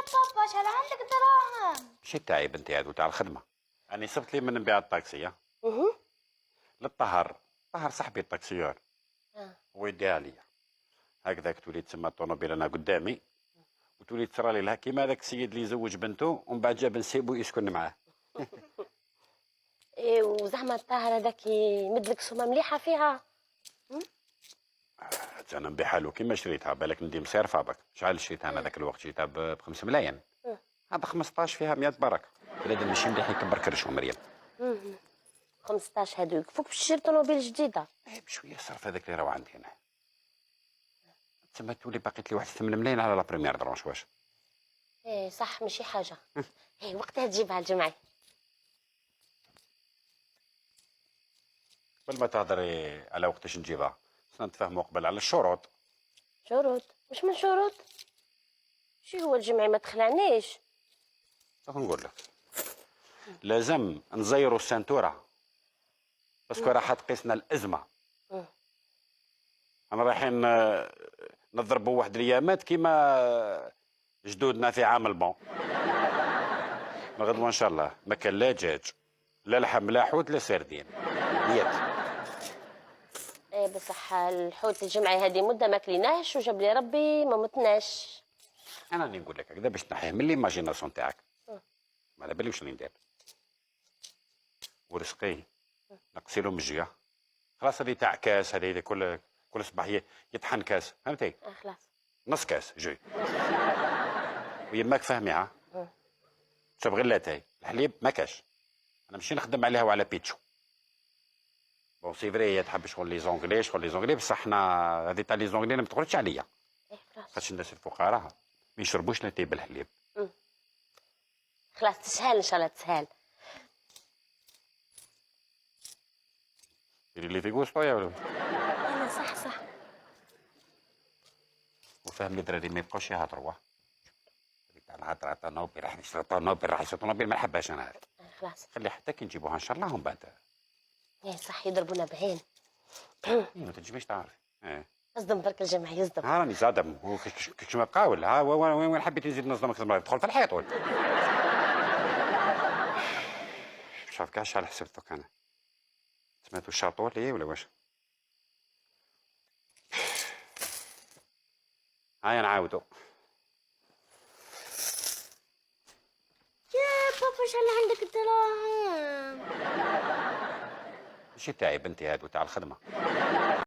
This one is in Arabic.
بابا شحال عندك دراهم؟ ماشي تاعي بنتي هادو تاع الخدمه. راني صبت لي من نبيع الطاكسي اها. للطهر. طهر صاحبي الطاكسيور هو يديها ليا هكذاك تولي تسمى الطوموبيل انا قدامي وتولي تصرى لها كيما هذاك السيد اللي يزوج بنته ومن بعد جاب نسيبو يسكن معاه. ايه وزعما الطاهر هذاك يمدلك سومه مليحه فيها؟ انا بحالو كيما شريتها بالك ندي مصيرفه بك. شحال شريتها انا ذاك الوقت؟ شريتها ب 5 ملايين. هذا 15 فيها 100 بركه. بنادم ماشي مليح يكبر كرشه مريم. 15 هادو يكفوك باش تشري طوموبيل جديده. ايه بشويه صرف هذاك اللي راهو عندي هنا. تسمى تولي باقيت لي واحد 8 ملايين على لا بريمير درونش واش. ايه صح ماشي حاجه. ايه وقتها تجيبها الجمعي. قبل ما تهضري على وقتاش نجيبها خصنا نتفاهموا قبل على الشروط. شروط؟ واش من شروط؟ شي هو الجمعي ما تخلعنيش. راح نقول لك لازم نزيروا السنتوره باسكو راح تقيسنا الازمه. انا رايحين نضربوا واحد الايامات كيما جدودنا في عام البون. غدوه ان شاء الله ما كان لا دجاج لا لحم لا حوت لا سردين نيت. ايه بصح الحوت الجمعي هذه مده ما كليناهش وجاب لي ربي ما متناش. انا اللي نقول لك هكذا باش تنحيه من ليماجيناسيون تاعك. ما على بالي واش راني ندير. ورزقي نقصي له من الجيه خلاص. هذه تاع كاس هذه كل صباح يطحن كاس فهمتي. خلاص نص كاس جوي ويماك فهميها. شوف غير لاتاي الحليب ما كاش. انا ماشي نخدم عليها وعلى بيتشو. بون سي فري هي تحب شغل لي زونغلي شغل لي زونغلي بصح حنا هذه تاع لي زونغلي ما تقولش عليا. خاطش الناس الفقراء ما يشربوش لاتاي بالحليب. خلاص تسهل ان شاء الله تسهل. ديري اللي في قوسطو يا ولد. انا صح. وفهم لي دراري ما يبقاوش يهضروا. تاع الهضره تاع طوموبيل راح نشري طوموبيل راح يشري طوموبيل ما نحبهاش انا هذه. خلاص خلي حتى كي نجيبوها ان شاء الله ومن بعد. ايه صح يضربونا بعين. ما تنجميش تعرفي. اصدم برك الجمعي يصدم. ها راني صادم كيما قاول. ها وين حبيت نزيد نصدم اكثر تدخل في الحيط ولد. مش عارف كاع شحال حسبتك انا. سمعتو الشاطور ليه ولا واش؟ هيا نعاودو. يا بابا شحال عندك دراهم؟ ماشي تاعي بنتي هادو تاع الخدمه.